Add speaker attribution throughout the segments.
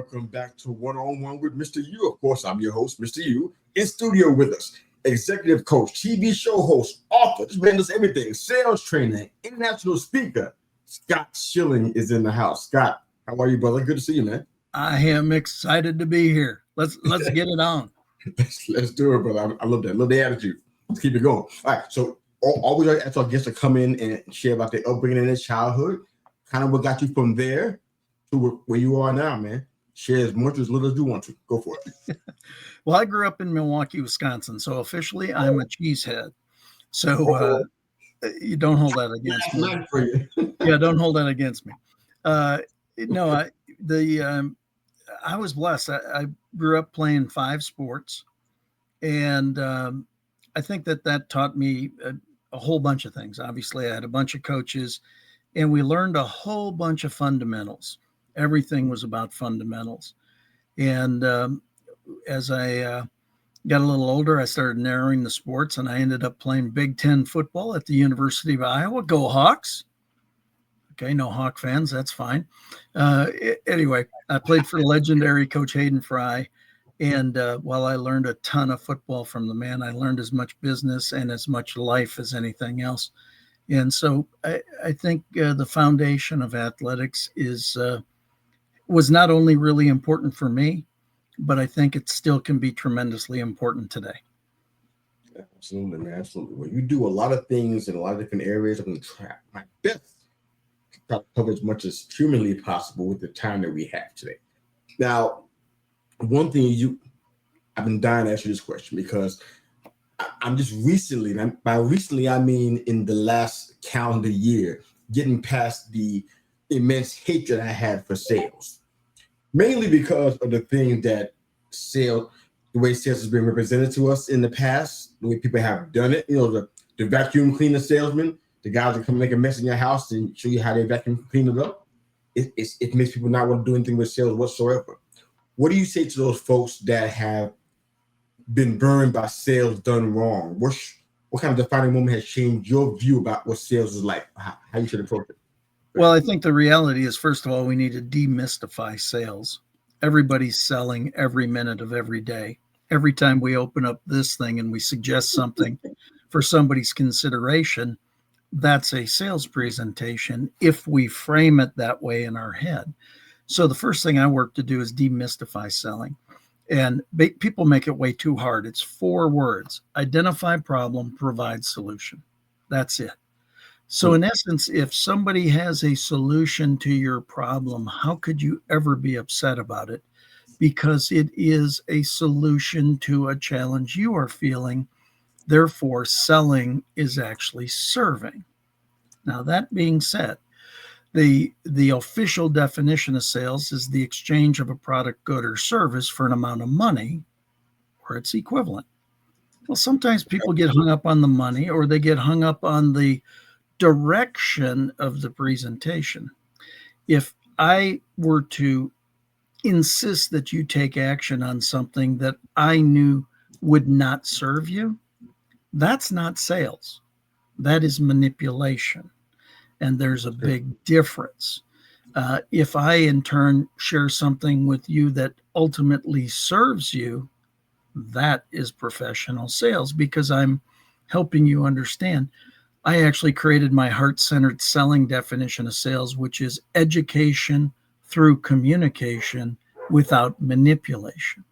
Speaker 1: welcome back to One-on-One with Mr. U. Of course, I'm your host, Mr. U. In studio with us, executive coach, TV show host, author, this man does everything, sales trainer, international speaker. Scott Schilling is in the house. Scott, how are you, brother? Good to see you, man.
Speaker 2: I am excited to be here. Let's get it on.
Speaker 1: Let's do it, brother. I love that. I love the attitude. Let's keep it going. All right, so always ask our guests to come in and share about their upbringing and their childhood, kind of what got you from there to where you are now, man. Share as much or as little as you want to. Go for it.
Speaker 2: Well, I grew up in Milwaukee, Wisconsin, so officially I'm a cheesehead. So you don't hold that against me.
Speaker 1: For you.
Speaker 2: Yeah, don't hold that against me. No, I was blessed. I grew up playing 5 sports, and I think that taught me a whole bunch of things. Obviously, I had a bunch of coaches, and we learned a whole bunch of fundamentals. Everything was about fundamentals. And as I got a little older, I started narrowing the sports, and I ended up playing Big Ten football at the University of Iowa. Go Hawks. Okay, no Hawk fans, that's fine. Anyway, I played for legendary Coach Hayden Fry. And while I learned a ton of football from the man, I learned as much business and as much life as anything else. And so I think the foundation of athletics was not only really important for me, but I think it still can be tremendously important today.
Speaker 1: Absolutely, man. Absolutely. Well, you do a lot of things in a lot of different areas. I'm going to try my best to cover as much as humanly possible with the time that we have today. Now, one thing I've been dying to ask you this question because I'm just recently, and by recently I mean in the last calendar year, getting past the immense hatred I had for sales, mainly because of the thing that the way sales has been represented to us in the past, the way people have done it. You know, the vacuum cleaner salesman, the guys that come make a mess in your house and show you how they vacuum clean it up. It makes people not want to do anything with sales whatsoever. What do you say to those folks that have been burned by sales done wrong? What kind of defining moment has changed your view about what sales is like, how you should approach it?
Speaker 2: Well, I think the reality is, first of all, we need to demystify sales. Everybody's selling every minute of every day. Every time we open up this thing and we suggest something for somebody's consideration, that's a sales presentation if we frame it that way in our head. So the first thing I work to do is demystify selling. And people make it way too hard. It's 4 words: identify problem, provide solution. That's it. So in essence, if somebody has a solution to your problem, how could you ever be upset about it? Because it is a solution to a challenge you are feeling. Therefore, selling is actually serving. Now, that being said, the official definition of sales is the exchange of a product, good, or service for an amount of money or its equivalent. Well, sometimes people get hung up on the money, or they get hung up on the direction of the presentation. If I were to insist that you take action on something that I knew would not serve you, that's not sales. That is manipulation. And there's a big difference. If I, in turn, share something with you that ultimately serves you, that is professional sales, because I'm helping you understand. I actually created my heart-centered selling definition of sales, which is education through communication without manipulation.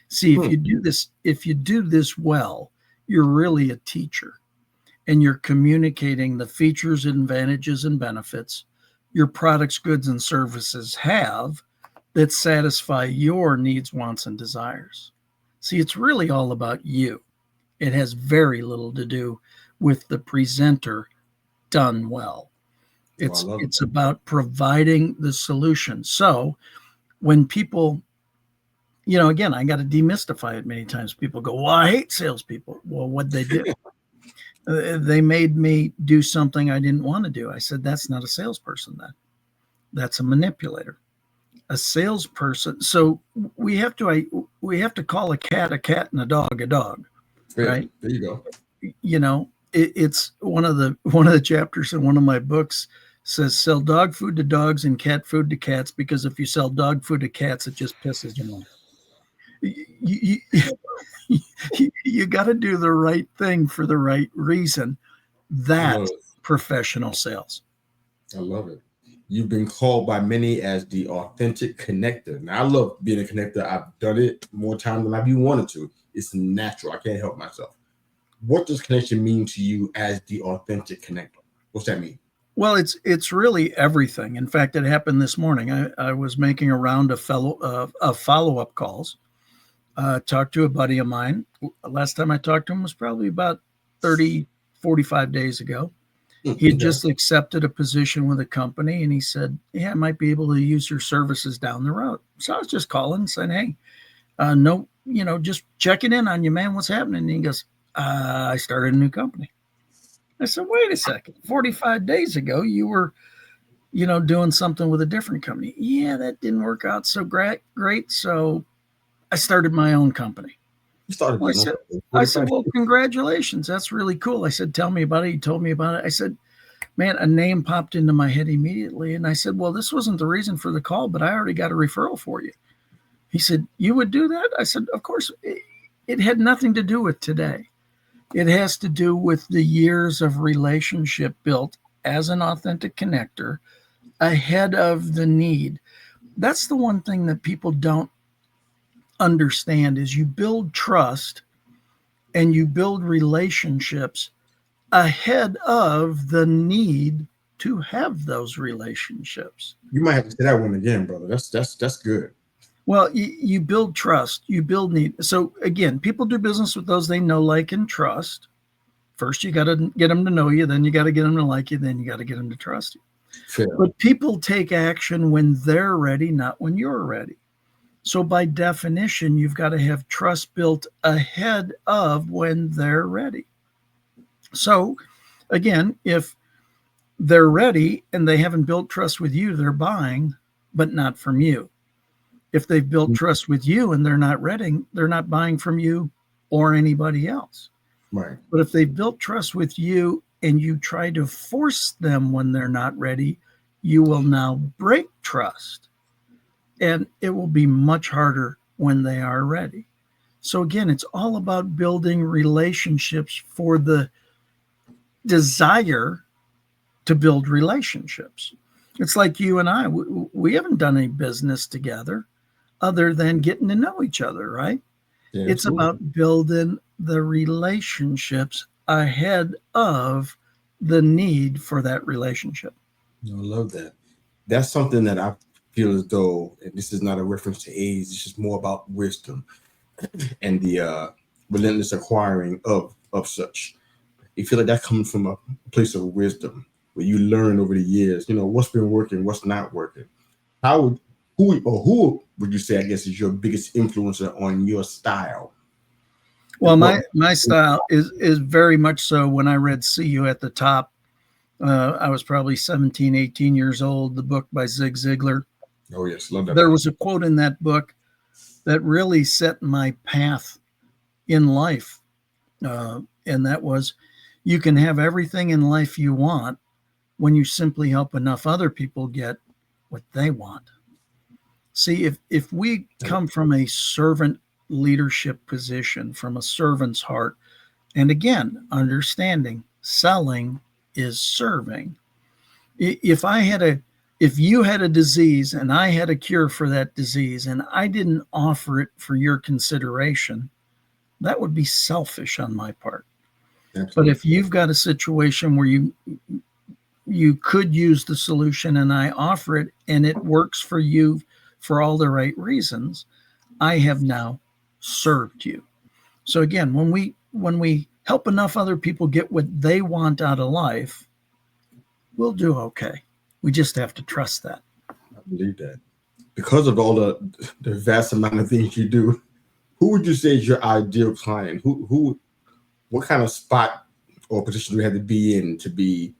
Speaker 2: See, if you do this well, you're really a teacher. And you're communicating the features, advantages, and benefits your products, goods, and services have that satisfy your needs, wants, and desires. See, it's really all about you. It has very little to do with the presenter done well. It's about providing the solution. So when people, again, I got to demystify it many times. People go, well, I hate salespeople. Well, what'd they do? They made me do something I didn't want to do. I said, that's not a salesperson then. That's a manipulator. A salesperson. So we have to call a cat and a dog, right?
Speaker 1: There you go.
Speaker 2: It's one of the chapters in one of my books Says sell dog food to dogs and cat food to cats, because if you sell dog food to cats, it just pisses them off. You got to do the right thing for the right reason.
Speaker 1: I love
Speaker 2: That's
Speaker 1: it.
Speaker 2: professional sales.
Speaker 1: I love it. You've been called by many as the authentic connector. Now, I love being a connector. I've done it more times than I've even wanted to. It's natural. I can't help myself. What does connection mean to you as the authentic connector? What's that mean?
Speaker 2: Well, it's really everything. In fact, it happened this morning. I was making a round of follow up calls. Talked to a buddy of mine. Last time I talked to him was probably about 30, 45 days ago. He had
Speaker 1: Okay.
Speaker 2: just accepted a position with a company, and he said, "Yeah, I might be able to use your services down the road." So I was just calling and saying, "Hey, no, just checking in on you, man. What's happening?" And he goes, "I started a new company." I said, "Wait a second. 45 days ago, you were, doing something with a different company." "Yeah, that didn't work out so great. So I started my own company."
Speaker 1: You started
Speaker 2: Well,
Speaker 1: your own company.
Speaker 2: I said,
Speaker 1: 45
Speaker 2: "Well, congratulations. That's really cool." I said, "Tell me about it." He told me about it. I said, "Man, a name popped into my head immediately." And I said, "Well, this wasn't the reason for the call, but I already got a referral for you." He said, "You would do that?" I said, "Of course." It had nothing to do with today. It has to do with the years of relationship built as an authentic connector ahead of the need. That's the one thing that people don't understand is you build trust and you build relationships ahead of the need to have those relationships.
Speaker 1: You might have to say that one again, brother. That's good.
Speaker 2: Well, you build trust, you build need. So again, people do business with those they know, like, and trust. First, you got to get them to know you, then you got to get them to like you, then you got to get them to trust you.
Speaker 1: Fair.
Speaker 2: But people take action when they're ready, not when you're ready. So by definition, you've got to have trust built ahead of when they're ready. So again, if they're ready and they haven't built trust with you, they're buying, but not from you. If they've built trust with you and they're not ready, they're not buying from you or anybody else.
Speaker 1: Right.
Speaker 2: But if they've built trust with you and you try to force them when they're not ready, you will now break trust. And it will be much harder when they are ready. So again, it's all about building relationships for the desire to build relationships. It's like you and I, we haven't done any business together other than getting to know each other, right?
Speaker 1: Yeah,
Speaker 2: It's
Speaker 1: absolutely.
Speaker 2: about building the relationships ahead of the need for that relationship.
Speaker 1: I love that. That's something that I feel as though, and this is not a reference to age, it's just more about wisdom and the relentless acquiring of such. You feel like that comes from a place of wisdom where you learn over the years, what's been working, what's not working. How would who would you say, I guess, is your biggest influencer on your style?
Speaker 2: Well,
Speaker 1: And what
Speaker 2: my style is very much so. When I read "See You at the Top," I was probably 17, 18 years old. The book by Zig Ziglar.
Speaker 1: oh yes, love that
Speaker 2: There
Speaker 1: book.
Speaker 2: was a quote in that book that really set my path in life, and that was, "You can have everything in life you want when you simply help enough other people get what they want." See, if we come from a servant leadership position, from a servant's heart, and again, understanding selling is serving. If I had a if you had a disease and I had a cure for that disease and I didn't offer it for your consideration, that would be selfish on my part. But
Speaker 1: Absolutely.
Speaker 2: if you've got a situation where you could use the solution and I offer it and it works for you for all the right reasons, I have now served you. So again, when we help enough other people get what they want out of life, we'll do okay. We just have to trust that.
Speaker 1: I believe that. Because of all the vast amount of things you do, who would you say is your ideal client? Who what kind of spot or position do you have to be in to be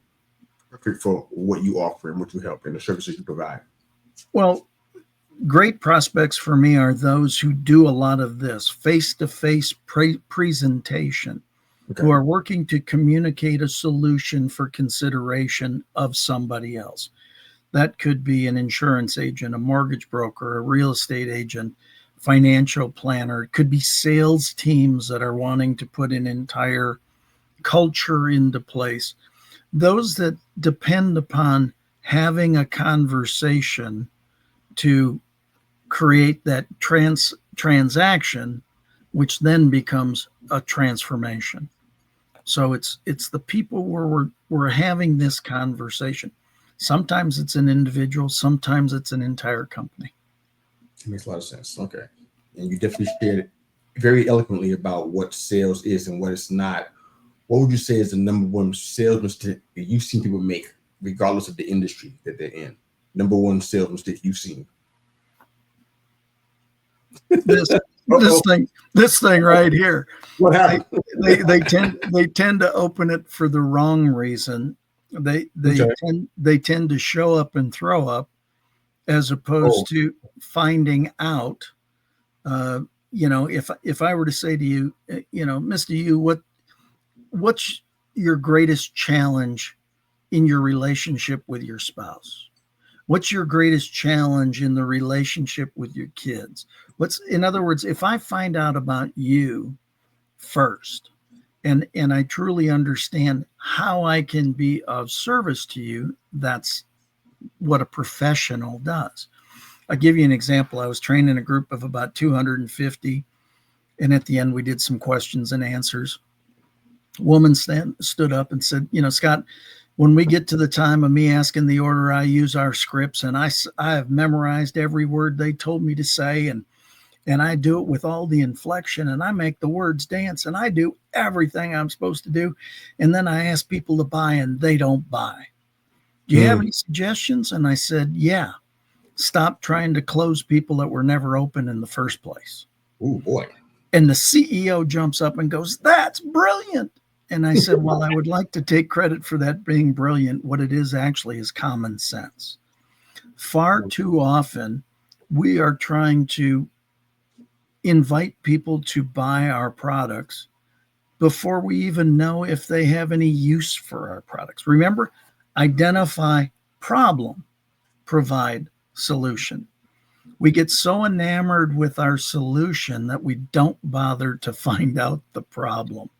Speaker 1: perfect for what you offer and what you help and the services you provide?
Speaker 2: Well, great prospects for me are those who do a lot of this face to face presentation. who
Speaker 1: Okay.
Speaker 2: are working to communicate a solution for consideration of somebody else. That could be an insurance agent, a mortgage broker, a real estate agent, financial planner. It could be sales teams that are wanting to put an entire culture into place. Those that depend upon having a conversation to create that transaction, which then becomes a transformation. So it's the people where we're having this conversation. Sometimes it's an individual, sometimes it's an entire company.
Speaker 1: It makes a lot of sense. Okay. And you definitely shared very eloquently about what sales is and what it's not. What would you say is the number one sales mistake that you've seen people make, regardless of the industry that they're in? Number one sales mistake you've seen.
Speaker 2: This this
Speaker 1: Uh-oh.
Speaker 2: thing this thing right here.
Speaker 1: What
Speaker 2: They,
Speaker 1: happened?
Speaker 2: they tend to open it for the wrong reason.
Speaker 1: Okay.
Speaker 2: They tend to show up and throw up as
Speaker 1: Oh,
Speaker 2: opposed to finding out. Uh, if I were to say to you, Mister, what's your greatest challenge in your relationship with your spouse? What's your greatest challenge in the relationship with your kids? In other words, if I find out about you first, and I truly understand how I can be of service to you, that's what a professional does. I'll give you an example. I was training a group of about 250, and at the end we did some questions and answers. A woman stood up and said, Scott, when we get to the time of me asking the order, I use our scripts, and I have memorized every word they told me to say, and I do it with all the inflection, and I make the words dance, and I do everything I'm supposed to do. And then I ask people to buy, and they don't buy. Do you have
Speaker 1: mm.
Speaker 2: any suggestions? And I said, yeah, stop trying to close people that were never open in the first place.
Speaker 1: Oh boy.
Speaker 2: And the CEO jumps up and goes, that's brilliant. And I said, well, I would like to take credit for that being brilliant. What it is actually is common sense. Far too often, we are trying to invite people to buy our products before we even know if they have any use for our products. Remember, identify problem, provide solution. We get so enamored with our solution that we don't bother to find out the problem.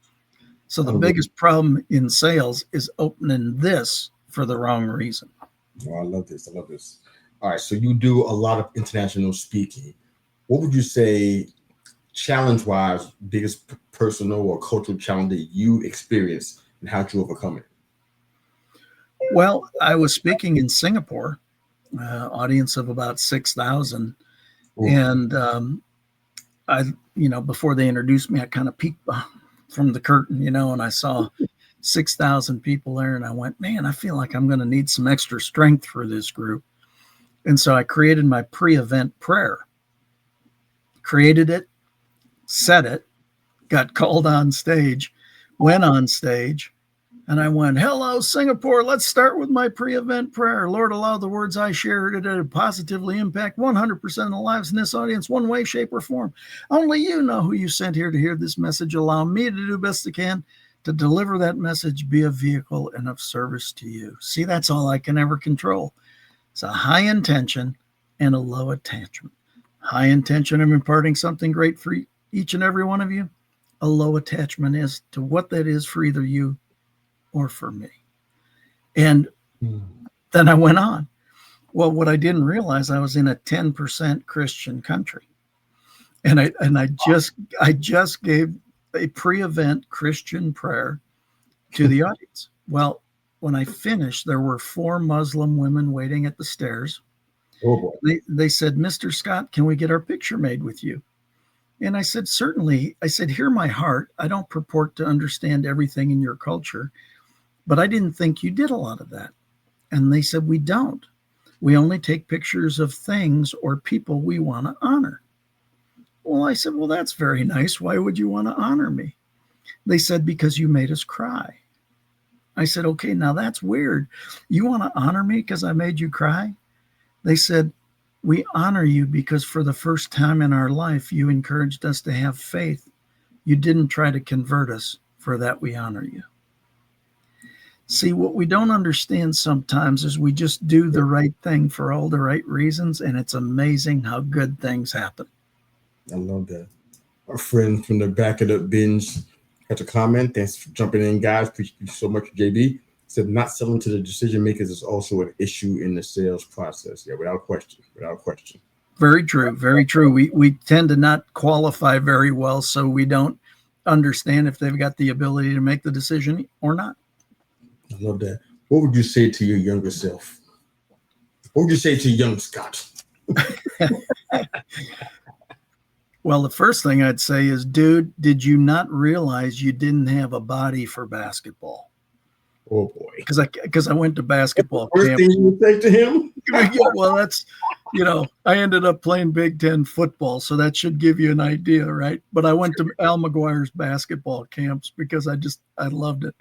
Speaker 2: So the biggest problem in sales is opening this for the wrong reason.
Speaker 1: Oh, I love this. I love this. All right. So you do a lot of international speaking. What would you say, challenge wise, biggest personal or cultural challenge that you experience and how you overcome it?
Speaker 2: Well, I was speaking in Singapore, audience of about 6,000.
Speaker 1: Ooh.
Speaker 2: And before they introduced me, I kind of peeked from the curtain, and I saw 6,000 people there. And I went, man, I feel like I'm going to need some extra strength for this group. And so I created my pre-event prayer, created it, said it, got called on stage, went on stage, and I went, hello, Singapore. Let's start with my pre-event prayer. Lord, allow the words I share to positively impact 100% of the lives in this audience, one way, shape, or form. Only you know who you sent here to hear this message. Allow me to do best I can to deliver that message, be a vehicle and of service to you. See, that's all I can ever control. It's a high intention and a low attachment. High intention of imparting something great for each and every one of you. A low attachment is to what that is for either you or for me. And then I went on. Well, what I didn't realize, I was in a 10% Christian country. And I just gave a pre-event Christian prayer to the audience. Well, when I finished, there were 4 Muslim women waiting at the stairs.
Speaker 1: Oh boy.
Speaker 2: They said, Mr. Scott, can we get our picture made with you? And I said, certainly. I said, hear my heart. I don't purport to understand everything in your culture, but I didn't think you did a lot of that. And they said, we don't. We only take pictures of things or people we want to honor. Well, I said, well, that's very nice. Why would you want to honor me? They said, because you made us cry. I said, okay, now that's weird. You want to honor me because I made you cry? They said, we honor you because for the first time in our life, you encouraged us to have faith. You didn't try to convert us. For that we honor you. See, what we don't understand sometimes is we just do the right thing for all the right reasons, and it's amazing how good things happen.
Speaker 1: I love that. Our friend from the back of the binge has a comment. Thanks for jumping in, guys. Appreciate you so much, JB. Said not selling to the decision makers is also an issue in the sales process. Yeah, without question. Without question.
Speaker 2: Very true. Very true. We tend to not qualify very well, so we don't understand if they've got the ability to make the decision or not.
Speaker 1: I love that. What would you say to your younger self? What would you say to young Scott?
Speaker 2: Well, the first thing I'd say is, dude, did you not realize you didn't have a body for basketball?
Speaker 1: Oh boy.
Speaker 2: Because I went to basketball
Speaker 1: First
Speaker 2: camp.
Speaker 1: thing you would say to him?
Speaker 2: Yeah, well, that's, I ended up playing Big Ten football, so that should give you an idea, right? But I went to Al McGuire's basketball camps because I loved it.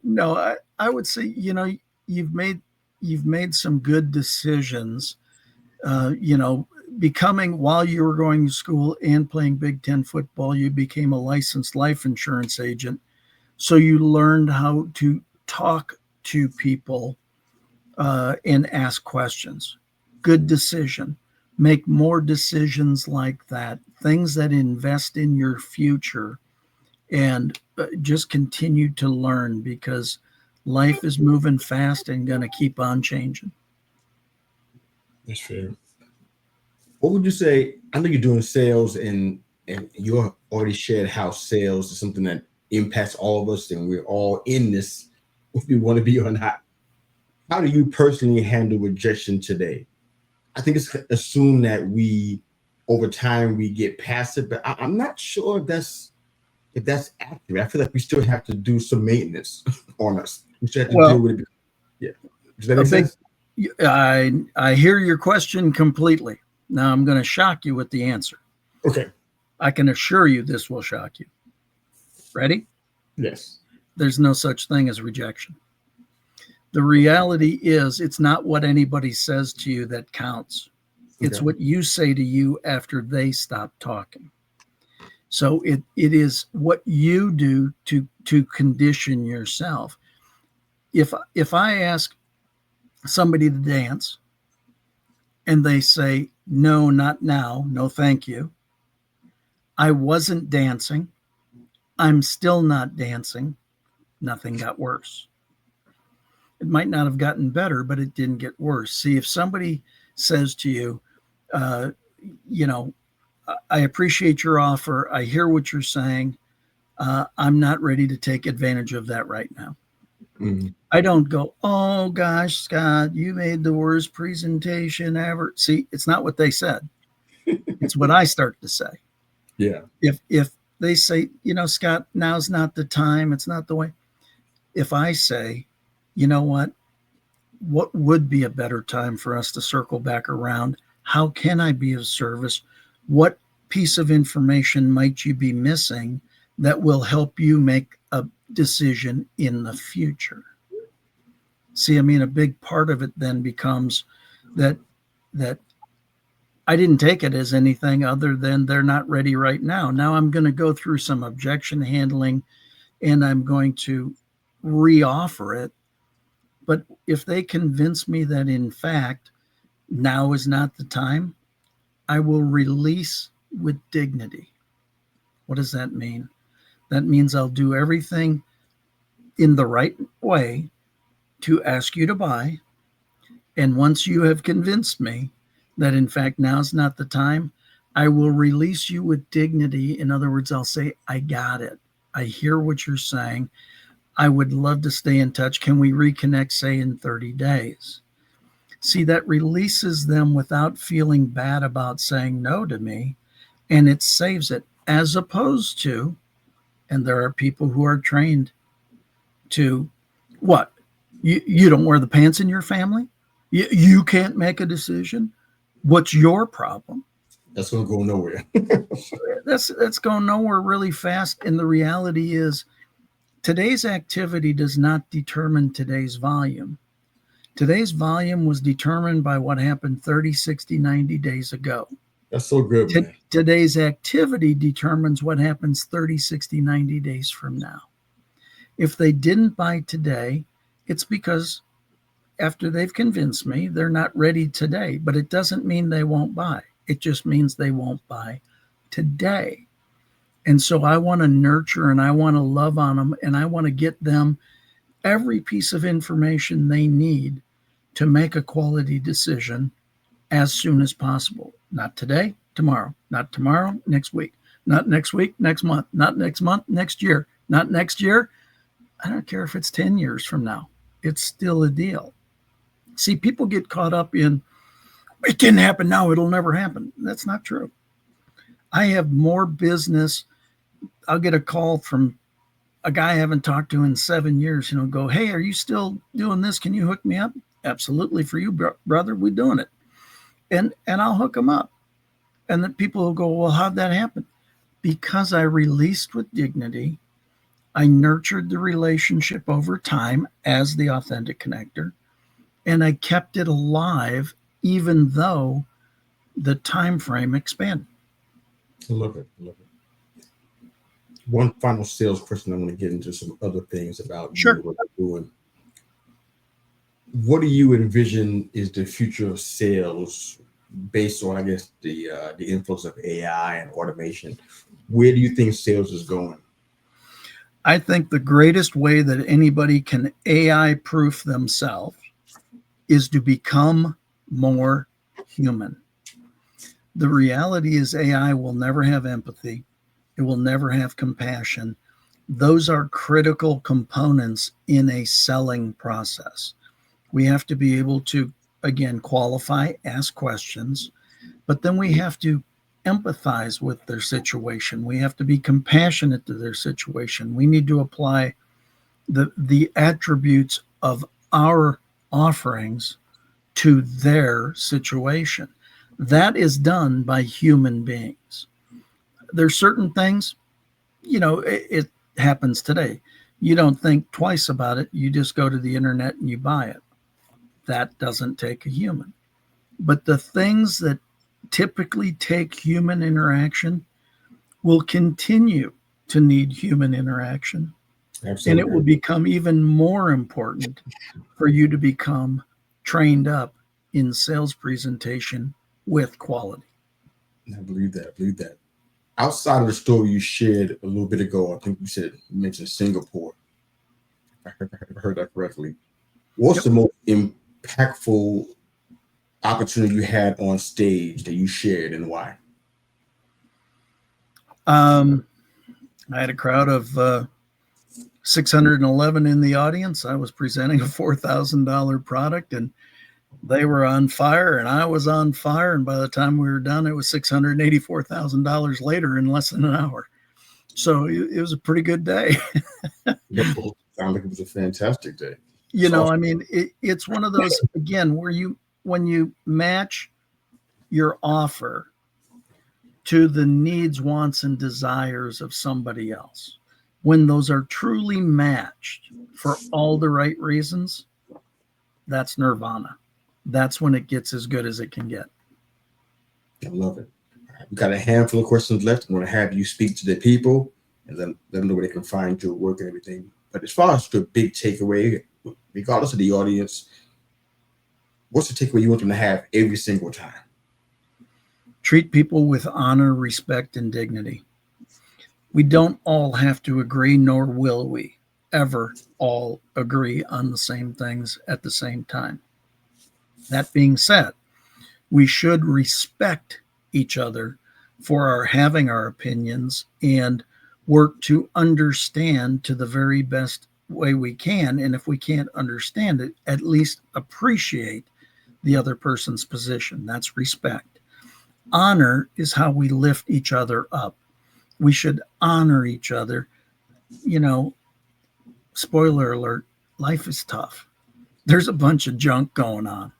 Speaker 2: No, I would say, you've made some good decisions, becoming, while you were going to school and playing Big Ten football, you became a licensed life insurance agent. So you learned how to talk to people and ask questions. Good decision. Make more decisions like that, things that invest in your future, and just continue to learn, because life is moving fast and going to keep on changing.
Speaker 1: That's fair. What would you say? I know you're doing sales, and you already shared how sales is something that impacts all of us, and we're all in this, if we want to be or not. How do you personally handle rejection today? I think it's assumed that over time, we get past it, but I'm not sure if that's accurate. I feel like we still have to do some maintenance on us. We still have to deal with it. Yeah. Does that make sense?
Speaker 2: I hear your question completely. Now I'm going to shock you with the answer.
Speaker 1: Okay.
Speaker 2: I can assure you this will shock you. Ready?
Speaker 1: Yes.
Speaker 2: There's no such thing as rejection. The reality is, it's not what anybody says to you that counts. It's what you say to you after they stop talking. So it is what you do to condition yourself. If I ask somebody to dance and they say, no, not now, no, thank you, I wasn't dancing, I'm still not dancing, nothing got worse. It might not have gotten better, but it didn't get worse. See, if somebody says to you, I appreciate your offer, I hear what you're saying, I'm not ready to take advantage of that right now. Mm-hmm. I don't go, oh gosh, Scott, you made the worst presentation ever. See, it's not what they said. It's what I start to say.
Speaker 1: Yeah.
Speaker 2: If they say, Scott, now's not the time, it's not the way. If I say, you know what would be a better time for us to circle back around? How can I be of service? What piece of information might you be missing that will help you make a decision in the future? See, a big part of it then becomes that I didn't take it as anything other than they're not ready right now. Now I'm going to go through some objection handling and I'm going to re-offer it. But if they convince me that, in fact, now is not the time, I will release with dignity. What does that mean? That means I'll do everything in the right way to ask you to buy. And once you have convinced me that, in fact, now's not the time, I will release you with dignity. In other words, I'll say, I got it. I hear what you're saying. I would love to stay in touch. Can we reconnect, say, in 30 days? See, that releases them without feeling bad about saying no to me, and it saves it, as opposed to, and there are people who are trained to, what? You don't wear the pants in your family? You can't make a decision? What's your problem?
Speaker 1: That's going to go nowhere.
Speaker 2: That's going nowhere really fast, and the reality is, today's activity does not determine today's volume. Today's volume was determined by what happened 30, 60, 90 days ago.
Speaker 1: That's so good, man.
Speaker 2: Today's activity determines what happens 30, 60, 90 days from now. If they didn't buy today, it's because after they've convinced me, they're not ready today. But it doesn't mean they won't buy. It just means they won't buy today. And so I want to nurture and I want to love on them and I want to get them every piece of information they need to make a quality decision as soon as possible. Not today, tomorrow. Not tomorrow, next week. Not next week, next month. Not next month, next year. Not next year. I don't care if it's 10 years from now. It's still a deal. See, people get caught up in, it didn't happen now, it'll never happen. That's not true. I have more business. I'll get a call from a guy I haven't talked to in 7 years, go, hey, are you still doing this? Can you hook me up? Absolutely, for you, brother, we're doing it. And I'll hook them up. And then people will go, well, how'd that happen? Because I released with dignity. I nurtured the relationship over time as the authentic connector, and I kept it alive even though the time frame expanded.
Speaker 1: I love it. I love it. One final sales question. I want to get into some other things about
Speaker 2: Sure.
Speaker 1: what you're doing. What do you envision is the future of sales based on, I guess, the influence of AI and automation? Where do you think sales is going?
Speaker 2: I think the greatest way that anybody can AI proof themselves is to become more human. The reality is AI will never have empathy. It will never have compassion. Those are critical components in a selling process. We have to be able to, again, qualify, ask questions, but then we have to empathize with their situation. We have to be compassionate to their situation. We need to apply the attributes of our offerings to their situation. That is done by human beings. There's certain things, it happens today. You don't think twice about it. You just go to the internet and you buy it. That doesn't take a human. But the things that typically take human interaction will continue to need human interaction. Absolutely. And it will become even more important for you to become trained up in sales presentation with quality.
Speaker 1: I believe that. I believe that. Outside of the story you shared a little bit ago, I think you mentioned Singapore. I heard that correctly. What's the most impactful opportunity you had on stage that you shared, and why?
Speaker 2: I had a crowd of 611 in the audience. I was presenting a $4,000 product, and they were on fire, and I was on fire. And by the time we were done, it was $684,000 later in less than an hour. So it was a pretty good day.
Speaker 1: Sounds like it was a fantastic day.
Speaker 2: I mean, it's one of those, again, where when you match your offer to the needs, wants, and desires of somebody else, when those are truly matched for all the right reasons, that's nirvana. That's when it gets as good as it can get.
Speaker 1: I love it. We've got a handful of questions left. I'm going to have you speak to the people and then let them know where they can find your work and everything. But as far as the big takeaway, regardless of the audience, what's the takeaway you want them to have every single time?
Speaker 2: Treat people with honor, respect, and dignity. We don't all have to agree, nor will we ever all agree on the same things at the same time. That being said, we should respect each other for our having our opinions and work to understand to the very best way we can. And if we can't understand it, at least appreciate the other person's position. That's respect. Honor is how we lift each other up. We should honor each other. Spoiler alert, life is tough. There's a bunch of junk going on.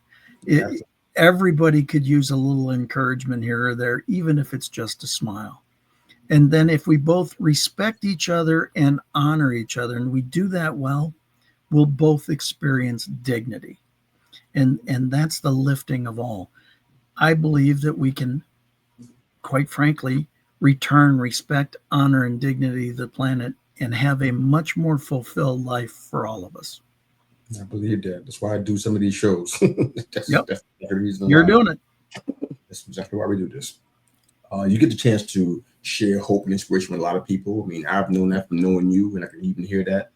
Speaker 2: Everybody could use a little encouragement here or there, even if it's just a smile. And then if we both respect each other and honor each other, and we do that well, we'll both experience dignity. And that's the lifting of all. I believe that we can quite frankly, return respect, honor, and dignity to the planet and have a much more fulfilled life for all of us.
Speaker 1: I believe that. That's why I do some of these shows.
Speaker 2: Yep,
Speaker 1: That's the reason
Speaker 2: you're
Speaker 1: why.
Speaker 2: doing it.
Speaker 1: That's exactly why we do this. You get the chance to share hope and inspiration with a lot of people. I mean, I've known that from knowing you, and I can even hear that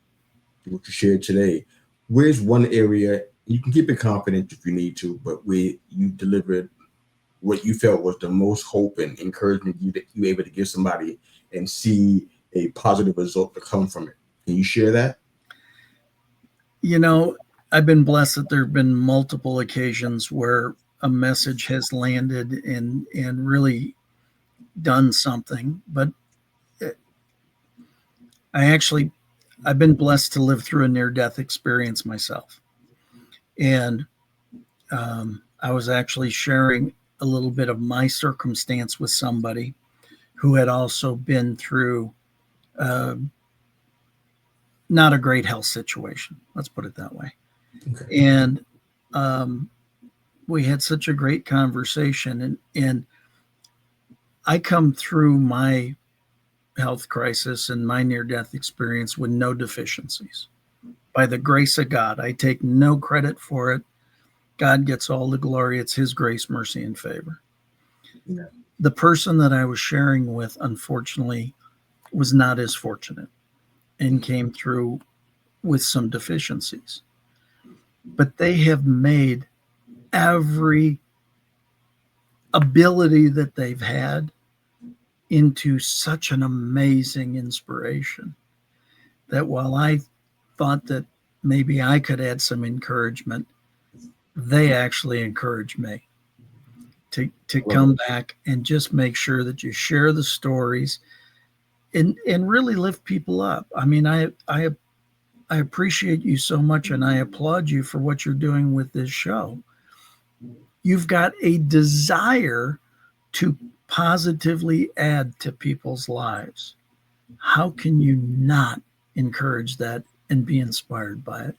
Speaker 1: what you shared today. Where's one area you can keep it confident if you need to, but where you delivered what you felt was the most hope and encouragement you able to give somebody and see a positive result to come from it? Can you share that?
Speaker 2: You know, I've been blessed that there have been multiple occasions where a message has landed and really done something. But I actually, I've been blessed to live through a near death experience myself. And I was actually sharing a little bit of my circumstance with somebody who had also been through uh, not a great health situation. Let's put it that way.
Speaker 1: Okay.
Speaker 2: And um, we had such a great conversation. And I come through my health crisis and my near death experience with no deficiencies. By the grace of God, I take no credit for it. God gets all the glory. It's His grace, mercy, and favor.
Speaker 1: Yeah.
Speaker 2: The person that I was sharing with, unfortunately, was not as fortunate and came through with some deficiencies. But they have made every ability that they've had into such an amazing inspiration that while I thought that maybe I could add some encouragement, they actually encouraged me to
Speaker 1: I love
Speaker 2: come
Speaker 1: it.
Speaker 2: back and just make sure that you share the stories and really lift people up. I mean, I appreciate you so much and I applaud you for what you're doing with this show. You've got a desire to positively add to people's lives. How can you not encourage that and be inspired by it?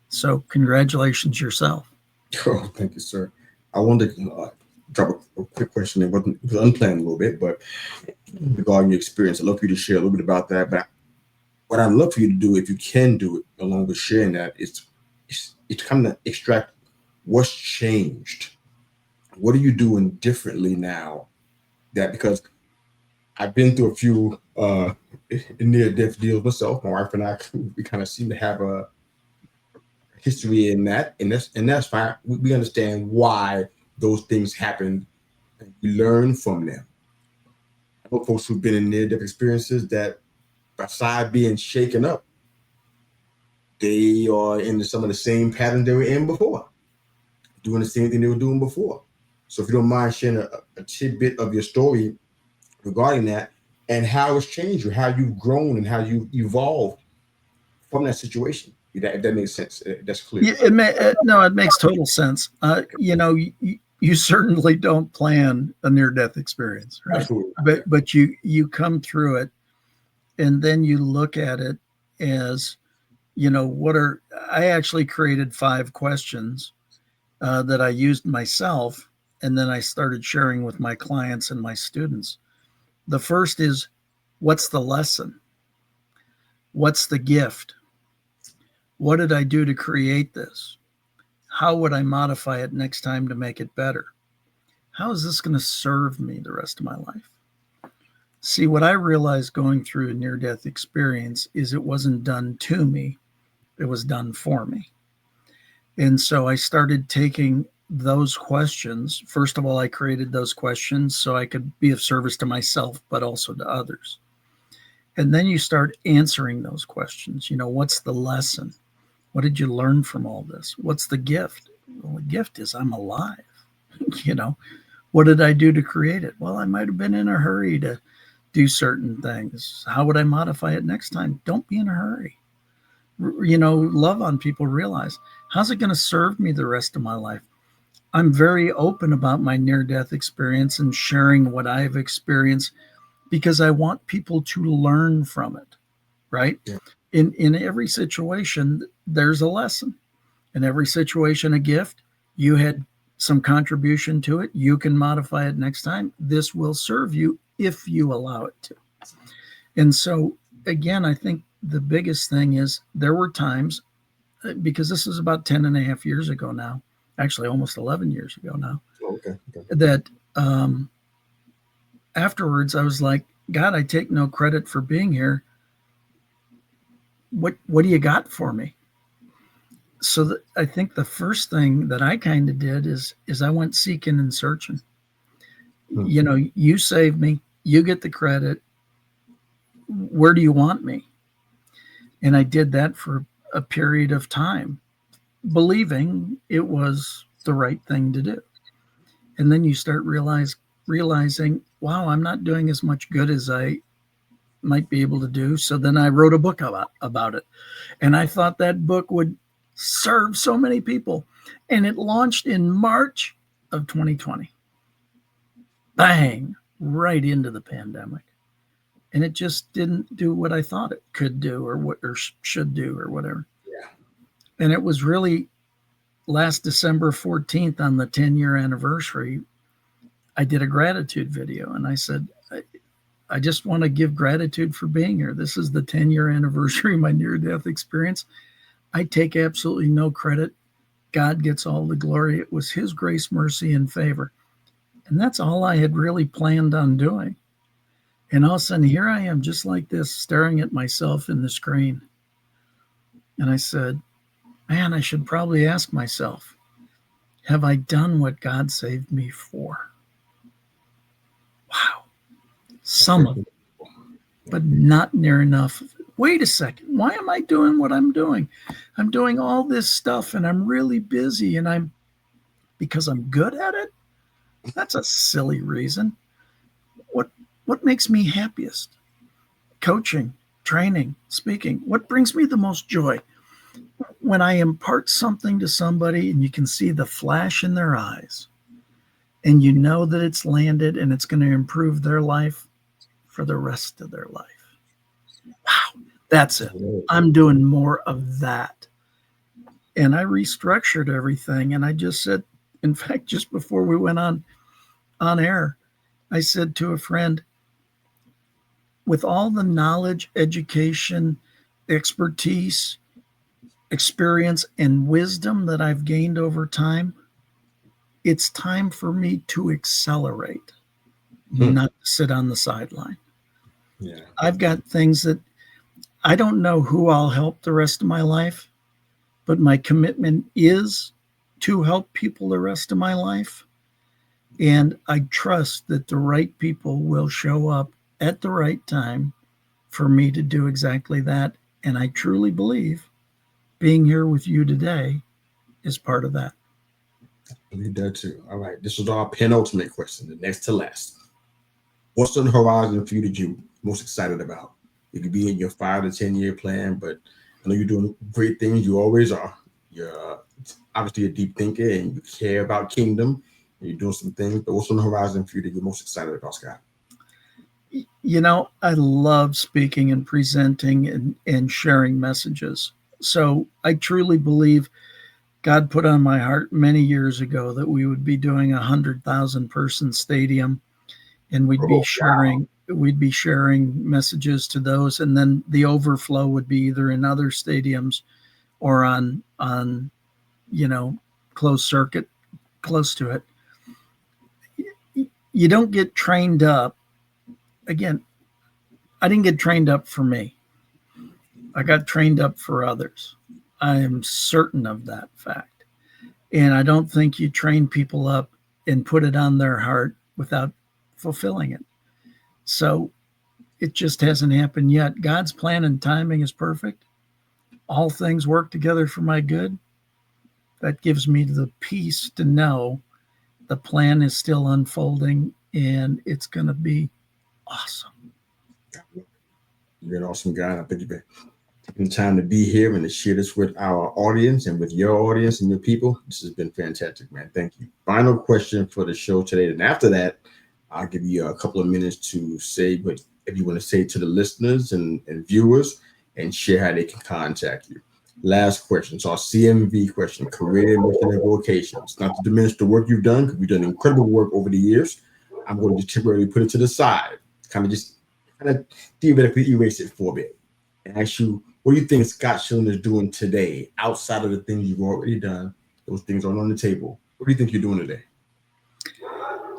Speaker 2: So, congratulations yourself.
Speaker 1: Oh, thank you, sir. I wanted to drop a quick question. It was unplanned a little bit, but regarding your experience, I'd love for you to share a little bit about that. But what I'd love for you to do, if you can do it, along with sharing that, is kind of extract what's changed. What are you doing differently now? That because I've been through a few near death deals myself. My wife and I, we kind of seem to have a history in that, and that's fine. We understand why those things happen, and we learn from them. I know folks who've been in near death experiences that, beside being shaken up, they are in some of the same patterns they were in before, doing the same thing they were doing before. So if you don't mind sharing a tidbit of your story regarding that and how it's changed you, how you've grown and how you've evolved from that situation. If that makes sense. That's clear.
Speaker 2: Yeah, no, it makes total sense. You certainly don't plan a near death experience, right?
Speaker 1: Absolutely.
Speaker 2: But you come through it, and then you look at it as what are I actually created 5 questions that I used myself, and then I started sharing with my clients and my students. The first is, what's the lesson? What's the gift? What did I do to create this? How would I modify it next time to make it better? How is this going to serve me the rest of my life? See, what I realized going through a near death experience is it wasn't done to me, it was done for me. And so I started taking those questions. First of all, I created those questions so I could be of service to myself, but also to others. And then you start answering those questions. What's the lesson? What did you learn from all this? What's the gift? Well, the gift is I'm alive. you know, what did I do to create it? Well, I might have been in a hurry to do certain things. How would I modify it next time? Don't be in a hurry. Love on people, realize how's it going to serve me the rest of my life? I'm very open about my near death experience and sharing what I've experienced because I want people to learn from it, right?
Speaker 1: Yeah.
Speaker 2: In every situation, there's a lesson. In every situation, a gift. You had some contribution to it. You can modify it next time. This will serve you if you allow it to. And so, again, I think the biggest thing is there were times, because this is about 10 and a half years ago now, actually almost 11 years ago now,
Speaker 1: Okay.
Speaker 2: that afterwards I was like, God, I take no credit for being here. What do you got for me? So I think the first thing that I kind of did is I went seeking and searching.
Speaker 1: Hmm.
Speaker 2: You know, you saved me, you get the credit. Where do you want me? And I did that for a period of time, believing it was the right thing to do. And then you start realizing, wow, I'm not doing as much good as I might be able to do. So then I wrote a book about it. And I thought that book would serve so many people. And it launched in March of 2020. Bang, right into the pandemic. And it just didn't do what I thought it could do or should do or whatever.
Speaker 1: Yeah.
Speaker 2: And it was really last December 14th on the 10-year anniversary, I did a gratitude video and I said, I just want to give gratitude for being here. This is the 10-year anniversary of my near-death experience. I take absolutely no credit. God gets all the glory. It was his grace, mercy, and favor. And that's all I had really planned on doing. And all of a sudden, here I am, just like this, staring at myself in the screen. And I said, man, I should probably ask myself, have I done what God saved me for? Wow. Some of it, but not near enough. Wait a second. Why am I doing what I'm doing? I'm doing all this stuff and I'm really busy and because I'm good at it? That's a silly reason. What makes me happiest? Coaching, training, speaking. What brings me the most joy? When I impart something to somebody and you can see the flash in their eyes and you know that it's landed and it's going to improve their life for the rest of their life. Wow, that's it. I'm doing more of that. And I restructured everything. And I just said, in fact, just before we went on air, I said to a friend, with all the knowledge, education, expertise, experience, and wisdom that I've gained over time, it's time for me to accelerate, not sit on the sideline.
Speaker 1: Yeah.
Speaker 2: I've got things that I don't know who I'll help the rest of my life, but my commitment is to help people the rest of my life. And I trust that the right people will show up at the right time for me to do exactly that. And I truly believe being here with you today is part of that.
Speaker 1: I believe that too. All right. This was our penultimate question, the next to last. What's on the horizon for you that you're most excited about? It could be in your 5 to 10 year plan, but I know you're doing great things. You always are. You're obviously a deep thinker and you care about kingdom. And you're doing some things, but what's on the horizon for you that you're most excited about, Scott?
Speaker 2: You know, I love speaking and presenting and sharing messages. So I truly believe God put on my heart many years ago that we would be doing 100,000 person stadium and
Speaker 1: Oh, wow.
Speaker 2: we'd be sharing messages to those, and then the overflow would be either in other stadiums or on you know, closed circuit close to it. You don't get trained up. Again, I didn't get trained up for me. I got trained up for others. I am certain of that fact. And I don't think you train people up and put it on their heart without fulfilling it. So it just hasn't happened yet. God's plan and timing is perfect. All things work together for my good. That gives me the peace to know the plan is still unfolding and it's going to be awesome.
Speaker 1: You're an awesome guy. I think you've been taking the time to be here and to share this with our audience and with your audience and your people. This has been fantastic, man. Thank you. Final question for the show today. And after that, I'll give you a couple of minutes to say what if you want to say to the listeners and viewers and share how they can contact you. Last question. So our CMV question, career, mission, and vocations. Not to diminish the work you've done, because you've done incredible work over the years. I'm going to just temporarily put it to the side, kind of theoretically erase it for a bit, and ask you, what do you think Scott Schilling is doing today outside of the things you've already done? Those things aren't on the table. What do you think you're doing today?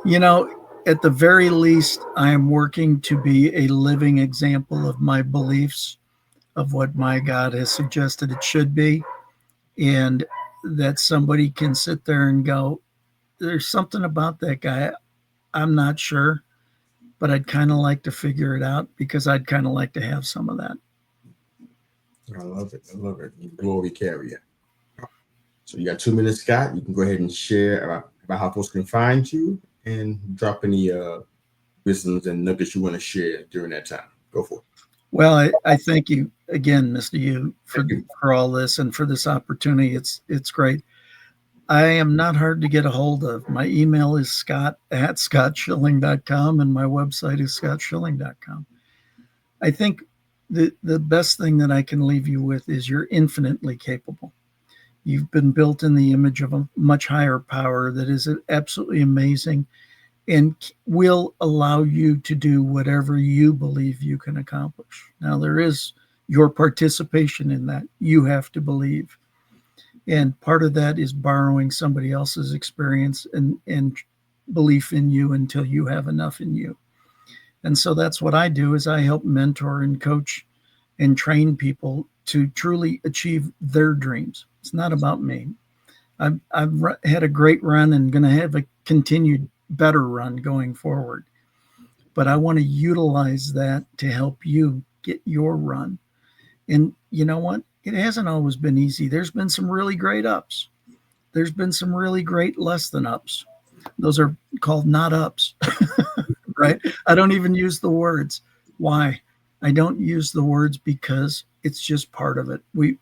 Speaker 2: You know, at the very least, I am working to be a living example of my beliefs, of what my God has suggested it should be, and that somebody can sit there and go, there's something about that guy. I'm not sure, but I'd kind of like to figure it out because I'd kind of like to have some of that.
Speaker 1: I love it. I love it. You glory carrier. So you got 2 minutes, Scott. You can go ahead and share about how folks can find you and drop any wisdoms and nuggets you want to share during that time. Go for it.
Speaker 2: Well, I thank you again, Mr. Yu,
Speaker 1: Thank you.
Speaker 2: for all this and for this opportunity. It's great. I am not hard to get a hold of. My email is scott@scottschilling.com and my website is scottschilling.com. I think the best thing that I can leave you with is you're infinitely capable. You've been built in the image of a much higher power that is absolutely amazing and will allow you to do whatever you believe you can accomplish. Now, there is your participation in that. You have to believe. And part of that is borrowing somebody else's experience and belief in you until you have enough in you. And so that's what I do is I help mentor and coach and train people to truly achieve their dreams. It's not about me. I've had a great run and going to have a continued better run going forward. But I want to utilize that to help you get your run. And you know what? It hasn't always been easy. There's been some really great ups. There's been some really great less than ups. Those are called not ups, right? I don't even use the words. Why? I don't use the words because it's just part of it. We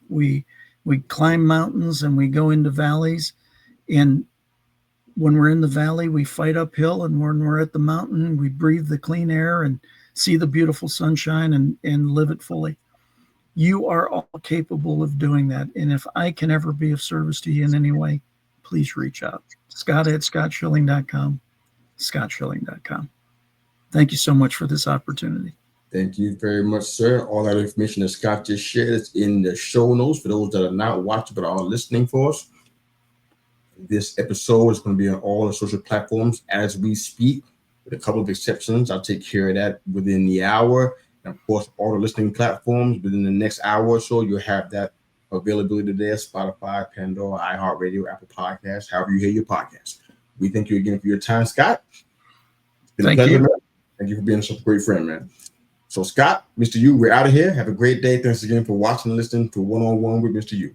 Speaker 2: climb mountains and we go into valleys, and when we're in the valley, we fight uphill, and when we're at the mountain, we breathe the clean air and see the beautiful sunshine and live it fully. You are all capable of doing that. And if I can ever be of service to you in any way, please reach out. Scott@scottschilling.com, scottschilling.com. Thank you so much for this opportunity.
Speaker 1: Thank you very much, sir. All that information that Scott just shared is in the show notes for those that are not watching but are listening for us. This episode is going to be on all the social platforms as we speak, with a couple of exceptions. I'll take care of that within the hour. And of course, all the listening platforms within the next hour or so, you'll have that availability there: Spotify, Pandora, iHeartRadio, Apple Podcasts, however you hear your podcast. We thank you again for your time, Scott. It's been a pleasure, man. Thank you for being such a great friend, man. So, Scott, Mr. Yu, we're out of here. Have a great day. Thanks again for watching and listening to One-on-One with Mr. Yu.